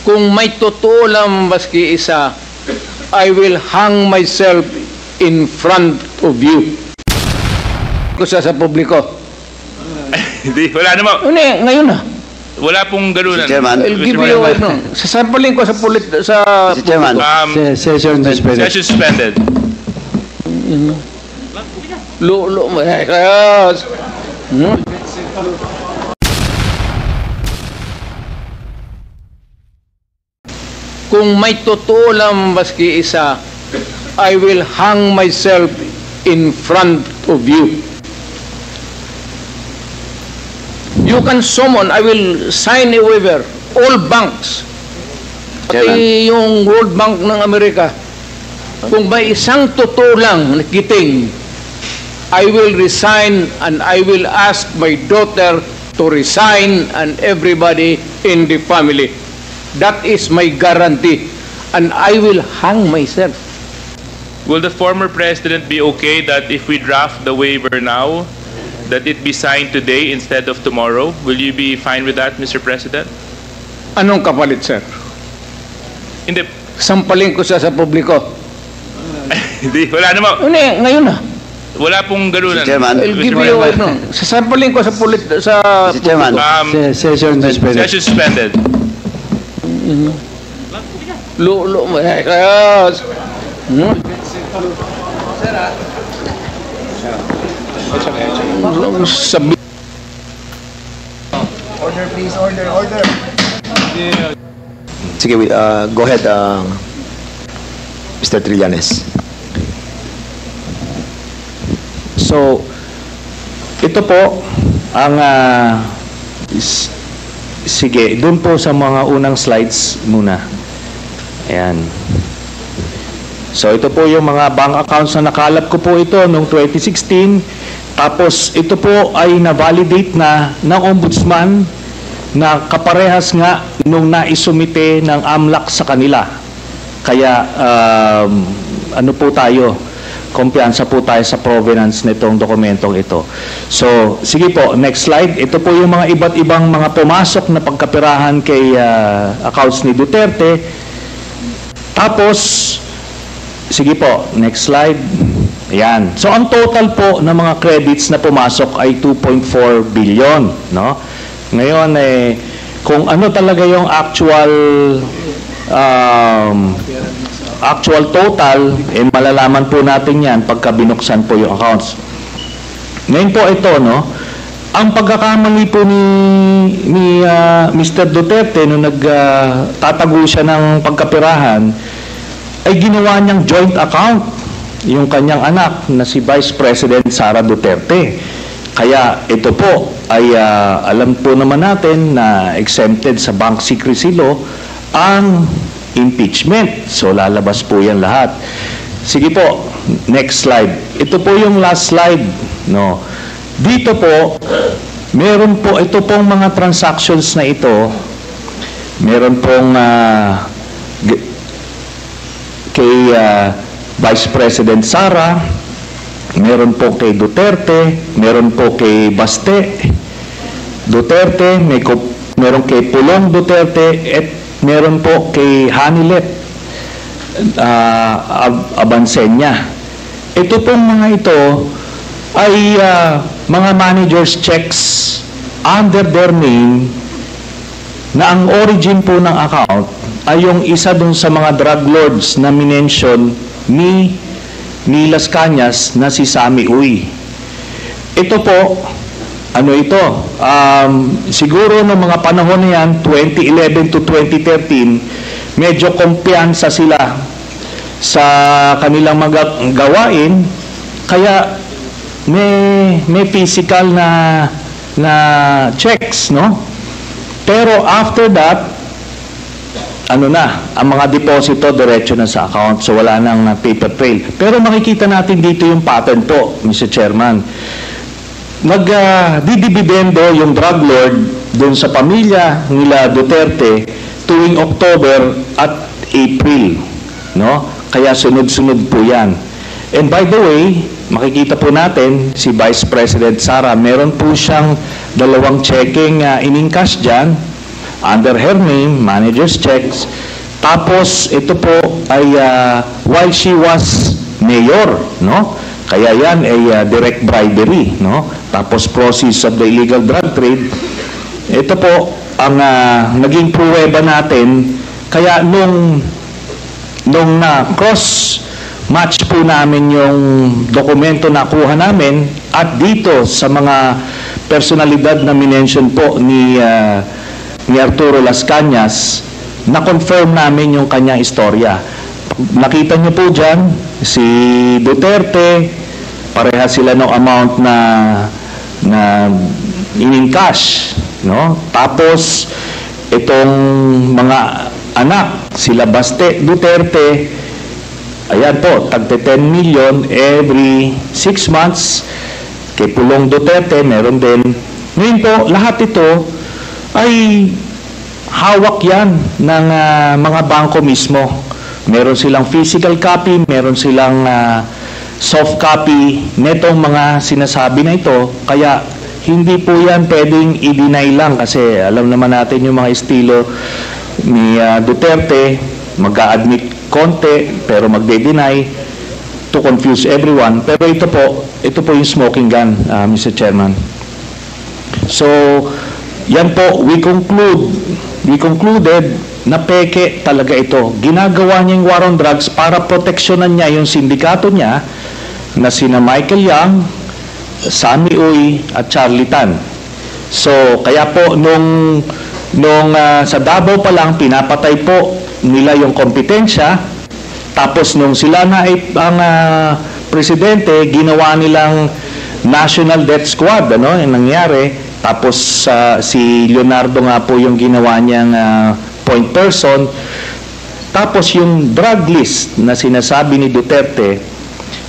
Kung may totoo lang maski isa, I will hang myself in front of you. Kusa sa publiko. Hindi, wala naman. Ngayon na. Wala pong ganunan. Mr. Chairman. I'll give you, sasampling ko sa Mr. Chairman. Session suspended. Session suspended. Kung may totoo lang maski isa, I will hang myself in front of you. You can summon, I will sign a waiver, all banks, pati yung World Bank ng Amerika. Kung may isang totoo lang nakiting, I will resign and I will ask my daughter to resign and everybody in the family. That is my guarantee. And I will hang myself. Will the former president be okay that if we draft the waiver now, that it be signed today instead of tomorrow? Will you be fine with that, Mr. President? Anong kapalit, sir? Hindi. Sampalin ko siya sa publiko. Hindi, wala naman. Ngayon na. Wala pong ganunan. Mr. Chairman. I'll give you, sasampalin ko sa Mr. Chairman. Session suspended. Session suspended. Order, please. Order. Sige, go ahead, Mr. Trillanes. So, ito po ang sige, doon po sa mga unang slides muna. Ayan. So, ito po yung mga bank accounts na nakalap ko po ito noong 2016. Tapos, ito po ay na-validate na ng ombudsman na kaparehas nga nung naisumite ng AMLAC sa kanila. Kaya, ano po tayo? Kumpiyansa po tayo sa provenance nitong dokumentong ito. So, sige po, next slide. Ito po yung mga iba't ibang mga pumasok na pagkapirahan kay accounts ni Duterte. Tapos, sige po, next slide. Ayan. So, ang total po ng mga credits na pumasok ay 2.4 billion. No? Ngayon, kung ano talaga yung actual total, malalaman po natin yan pagka binuksan po yung accounts. Ngayon po ito, no? Ang pagkakamali po ni Mr. Duterte nung nagtatago siya ng pagkapirahan ay ginawa niyang joint account yung kanyang anak na si Vice President Sara Duterte. Kaya ito po ay alam po naman natin na exempted sa bank secrecy law ang impeachment. So lalabas po yan lahat. Sige po, next slide. Ito po yung last slide, no. Dito po, meron po ito pong mga transactions na ito. Meron pong kay Vice President Sara, meron po kay Duterte, meron po kay Baste Duterte, meron kay Pulong Duterte, at meron po kay Hanilet Abansenya. Ito pong mga ito ay mga managers checks under their name na ang origin po ng account ay yung isa dun sa mga drug lords na minention ni Las Cañas na si Sammy Uy. Ito po, ano ito? Siguro ng mga panahon na yan, 2011 to 2013, medyo kumpiyansa sila sa kanilang mga gawain, kaya may physical na checks, no? Pero after that, ano na, ang mga deposito diretso na sa account, so wala nang paper trail. Pero makikita natin dito yung pattern po, Mr. Chairman. Nagdidibidendo yung drug lord doon sa pamilya nila Duterte tuwing October at April, no? Kaya sunod-sunod po yan. And by the way, makikita po natin si Vice President Sara, meron po siyang 2 checking in-encash dyan under her name, manager's checks. Tapos ito po ay while she was mayor, no? Kaya yan ay direct bribery, no? Tapos proceeds of the illegal drug trade. Ito po ang naging pruweba natin. Kaya nung cross match po namin yung dokumento na kuha namin at dito sa mga personalidad na minention po ni Arturo Las Cañas, na-confirm namin yung kanyang istorya. Nakita niyo po dyan, si Duterte, pareha sila ng amount na in-cash, no? Tapos itong mga anak, sila Baste Duterte, ayan po, tagte 10 million every 6 months. Kay Pulong Duterte, meron din. Ngayon po, lahat ito ay hawak yan ng mga bangko mismo. Meron silang physical copy, meron silang soft copy netong mga sinasabi na ito. Kaya hindi po yan pwedeng i-deny lang kasi alam naman natin yung mga estilo ni Duterte, mag-a-admit konti pero magde-deny to confuse everyone. Pero ito po yung smoking gun, Mr. Chairman. So, yan po, we concluded na peke talaga ito. Ginagawa niya yung war on drugs para proteksyonan niya yung sindikato niya na sina Michael Yang, Sammy Uy at Charlie Tan. So, kaya po nung sa Davao pa lang pinapatay po nila yung kompetensya. Tapos nung sila na ang presidente, ginawa nilang National Death Squad, ano, yung nangyari. Tapos si Leonardo nga po yung ginawa niyang point person. Tapos yung drug list na sinasabi ni Duterte,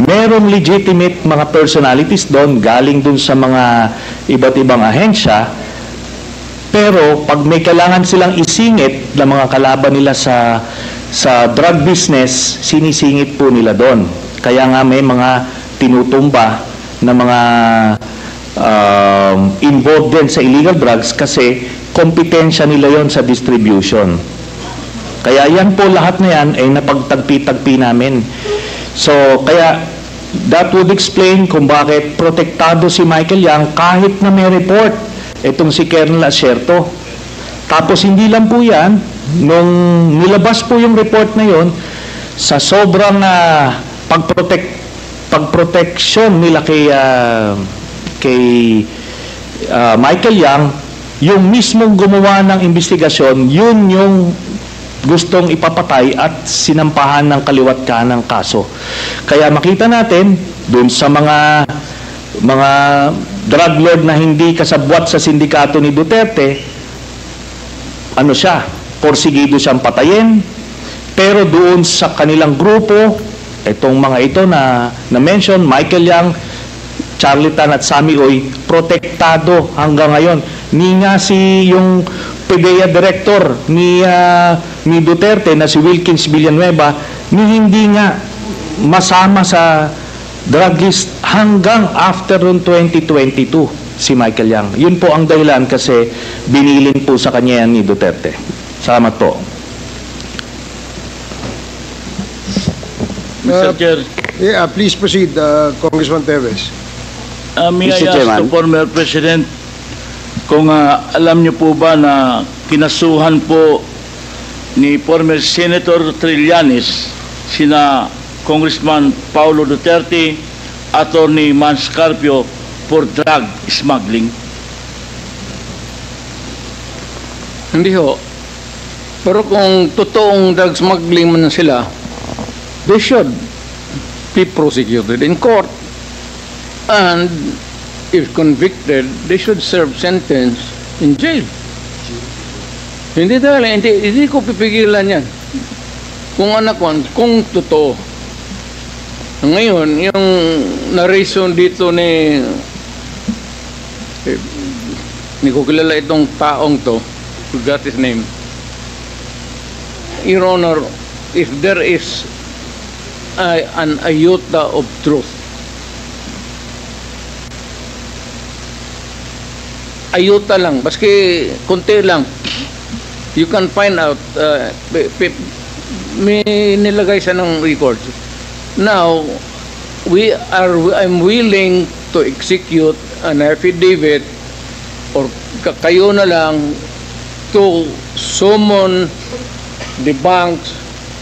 merong legitimate mga personalities doon, galing doon sa mga iba't ibang ahensya. Pero pag may kailangan silang isingit na mga kalaban nila sa drug business, sinisingit po nila doon. Kaya nga may mga tinutumba na mga involved din sa illegal drugs kasi kompetensya nila yon sa distribution. Kaya yan po, lahat na yan ay napagtagpi-tagpi namin. So, kaya that would explain kung bakit protektado si Michael Yang kahit na may report itong si Colonel Asierto. Tapos hindi lang po yan, nung nilabas po yung report na yon, sa sobrang pagproteksyon nila kay Michael Yang, yung mismong gumawa ng investigasyon, yun yung gustong ipapatay at sinampahan ng kaliwat kanang kaso. Kaya makita natin dun sa mga drug lord na hindi kasabwat sa sindikato ni Duterte, ano siya, porsigido siyang patayin. Pero doon sa kanilang grupo, itong mga ito na mention, Michael Yang, Charlie Tan at Sammy Uy, protektado hanggang ngayon. Ni nga si yung PDEA director ni Duterte na si Wilkins Villanueva, ni hindi nga masama sa drug list hanggang after 2022 si Michael Yang. Yun po ang dahilan kasi binilin po sa kanya yan ni Duterte. Salamat po. Mr. Chair. Yeah, please proceed, Congressman Teves. May I Mr. ask Chairman. the former President kung alam niyo po ba na kinasuhan po ni former Senator Trillanes sina Congressman Paulo Duterte, Attorney Mans Carpio for drug smuggling? Hindi ho. Pero kung totoong drug smuggling man sila, they should be prosecuted in court. And if convicted, they should serve sentence in jail. Hindi ko pipigilan yan. Kung totoo. Ngayon, yung narration dito ni ko kilala itong taong to, forgot his name. Your Honor, if there is an iota of truth, ayuta lang, baski konti lang, You can find out, may nilagay siya ng record. Now, I'm willing to execute an affidavit or kayo na lang to summon the banks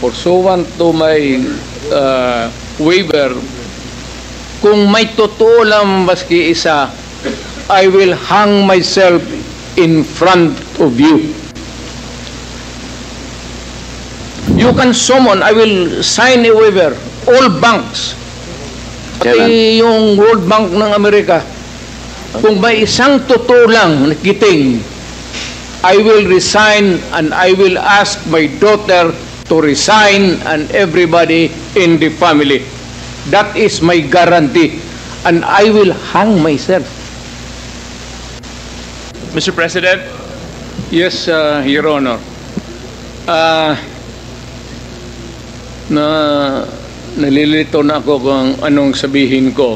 pursuant to my waiver. Kung may totoo lang maski isa, I will hang myself in front of you. You can summon, I will sign a waiver, all banks. Pati yung World Bank ng Amerika. Kung may isang totoo lang nakiting, I will resign and I will ask my daughter to resign and everybody in the family. That is my guarantee. And I will hang myself. Mr. President, Yes, Your Honor. Nalilito na ako kung anong sabihin ko.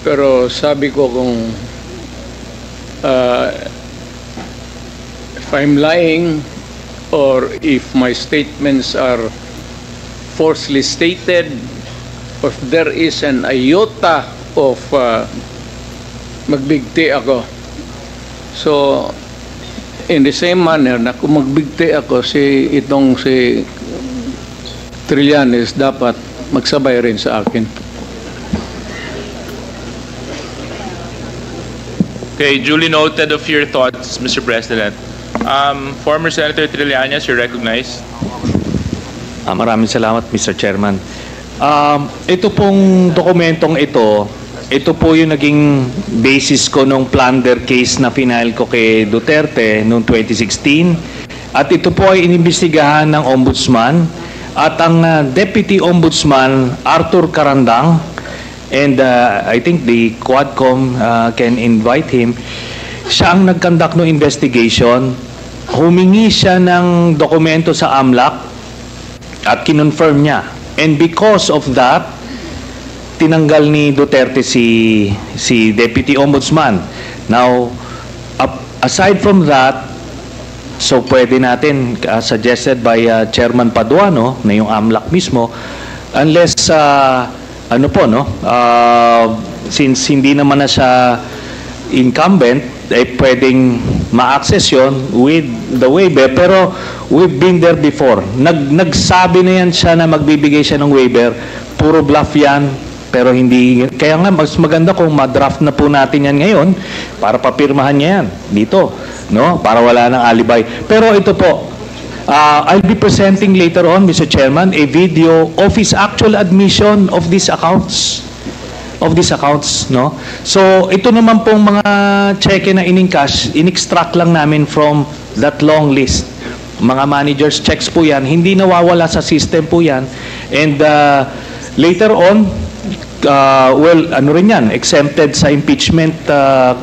Pero sabi ko kung if I'm lying or if my statements are falsely stated, or if there is an iota of magbigti ako. So, in the same manner na kung magbigti ako si Trillanes, dapat magsabay rin sa akin. okay, duly noted of your thoughts, Mr. President. Former Senator Trillanes, you're recognized. Maraming salamat, Mr. Chairman. Ito pong dokumentong ito po yung naging basis ko nung plunder case na final ko kay Duterte noong 2016. At ito po ay inimbestigahan ng Ombudsman at ang Deputy Ombudsman Arthur Carandang, and I think the Quadcom can invite him. Siya ang nag-conduct ng investigation. Humingi siya ng dokumento sa AMLAC at kinonfirm niya. And because of that, tinanggal ni Duterte si Deputy Ombudsman. Now, aside from that, so pwede natin, suggested by Chairman Paduano, na yung AMLAC mismo, unless, since hindi naman na siya incumbent, pwedeng ma-access yun with the waiver. Pero we've been there before. Nagsabi na yan siya na magbibigay siya ng waiver. Puro bluff yan. Pero hindi, kaya nga mas maganda kung ma-draft na po natin yan ngayon para papirmahan niya yan dito, no? Para wala ng alibay. Pero ito po, I'll be presenting later on, Mr. Chairman, a video of his actual admission of these accounts. No? So, ito naman pong mga cheque na in-encash, in-extract lang namin from that long list. Mga managers' checks po yan, hindi nawawala sa system po yan. And later on, exempted sa impeachment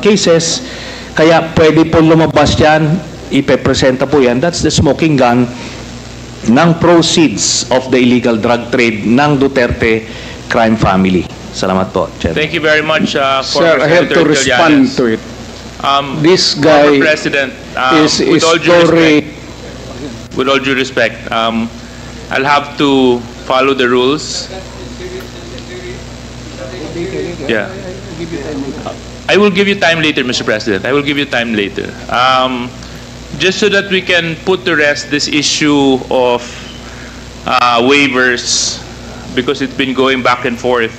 cases, kaya pwede po lumabas yan, ipepresenta po yan. That's the smoking gun ng proceeds of the illegal drug trade ng Duterte crime family. Salamat po, Chair. Thank you very much, Sir, former I have to Senator respond Trillanes. to it. This Former guy President, is with all due story. respect, with all due respect, I'll have to follow the rules. Yeah. I will give you time later, Mr. President. I will give you time later. Just so that we can put to rest this issue of waivers, because it's been going back and forth.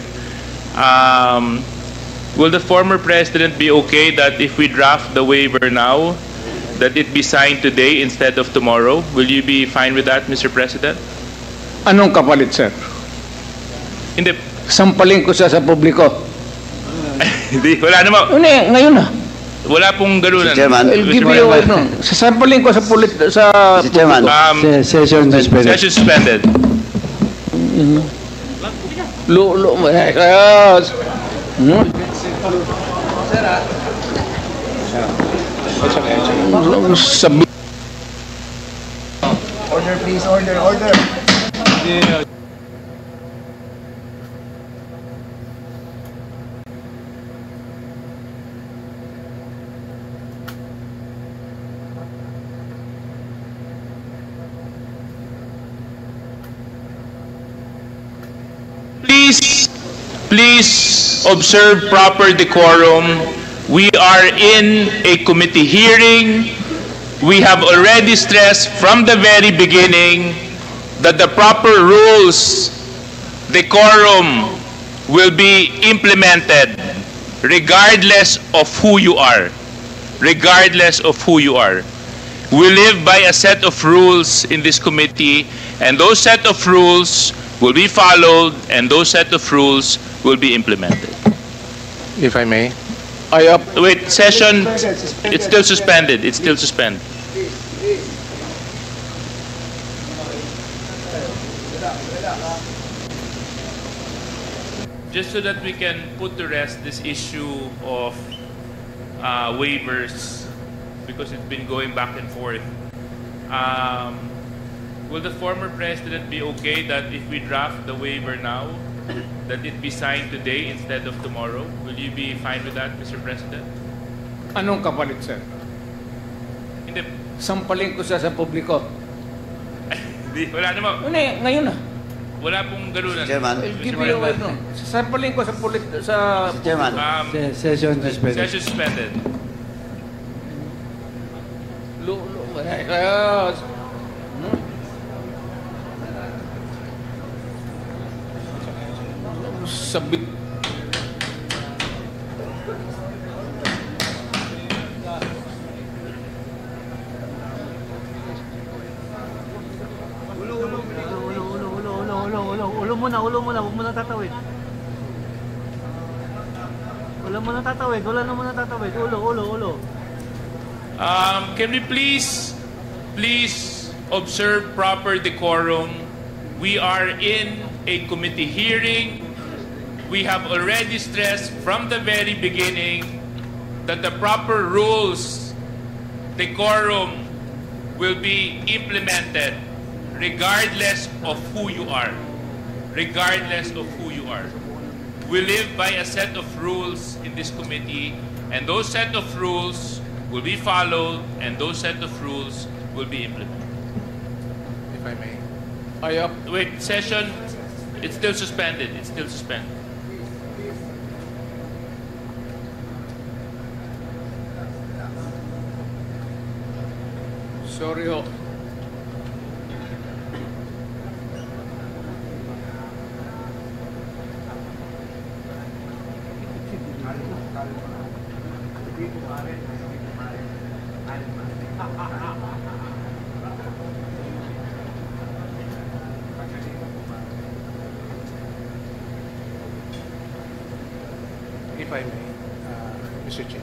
Will the former president be okay that if we draft the waiver now, that it be signed today instead of tomorrow? Will you be fine with that, Mr. President? Anong kapalit, sir? Hindi. Sampaling ko siya sa publiko. Hindi. Wala naman. Ngayon na. Wala pong ganunan. Mr. Chairman. I'll give you, sasampaling ko sa Mr. Chairman. Session suspended. Session suspended. Yes. Sabi. Order, please. Order. please observe proper decorum. We are in a committee hearing. We have already stressed from the very beginning that the proper rules, decorum, will be implemented regardless of who you are. Regardless of who you are. We live by a set of rules in this committee, and those set of rules will be followed, and those set of rules will be implemented. If I may. Wait, session, it's still suspended. It's still suspended. Just so that we can put to rest this issue of waivers, because it's been going back and forth. Will the former president be okay that if we draft the waiver now, that it be signed today instead of tomorrow? Will you be fine with that, Mr. President? Anong kapalit, sir? Hindi. Sampaling ko siya sa publiko. Hindi, wala naman. Ngayon na. Wala pong ganunan. Chairman. I'll give you a no. Sampaling ko sa Mr. Chairman. Session suspended. Session suspended. Sabi. Ulo muna, huwag mo na tatawid. Wala mo na tatawid. Ulo. Can we please observe proper decorum? We are in a committee hearing. We have already stressed from the very beginning that the proper rules, decorum, will be implemented regardless of who you are. Regardless of who you are. We live by a set of rules in this committee, and those set of rules will be followed, and those set of rules will be implemented. If I may. Wait, session, it's still suspended. It's still suspended. Sorry ho. If I may, Mr. Chair.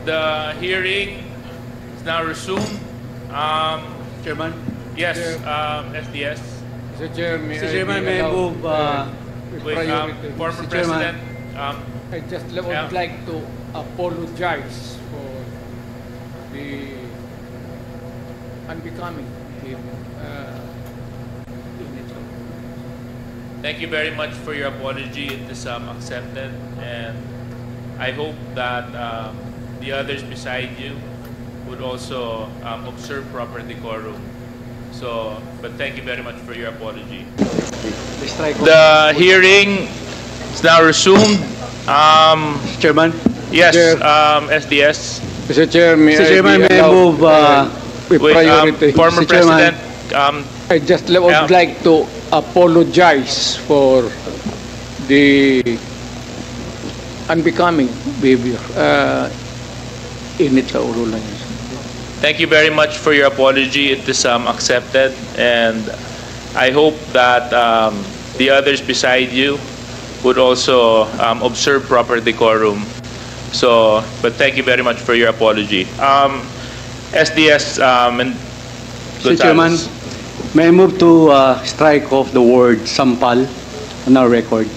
The hearing is now resumed. Chairman? Yes, Chair. SDS. Mr. Chair, Mr. Chairman, may I move, Wait, former Mr. Chairman. President. I just would Yeah. like to apologize for the unbecoming Thank you very much for your apology. It is accepted, and I hope that the others beside you would also observe proper decorum. So, but thank you very much for your apology. The hearing is now resumed. Chairman? Yes, Chair. SDS. Mr. Chair, Mr. Chairman, may I move, with Wait, priority. former Mr. Chairman. President. I just would Yeah. like to apologize for the unbecoming behavior. Init sa ulo lang yun. Thank you very much for your apology. It is accepted, and I hope that the others beside you would also observe proper decorum. So, but thank you very much for your apology. SDS and Mr. Chairman, may I move to strike off the word sampal on our record?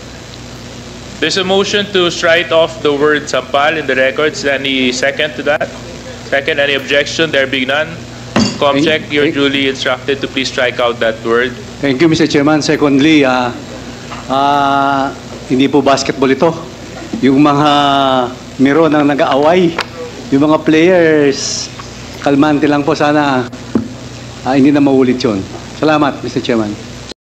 There's a motion to strike off the word sampal in the records. Any second to that? Second, any objection? There being none. Comcheck, you're duly instructed to please strike out that word. Thank you, Mr. Chairman. Secondly, hindi po basketball ito. Yung mga miro nang nag-aaway, yung mga players, kalmante lang po sana. Hindi na maulit yun. Salamat, Mr. Chairman.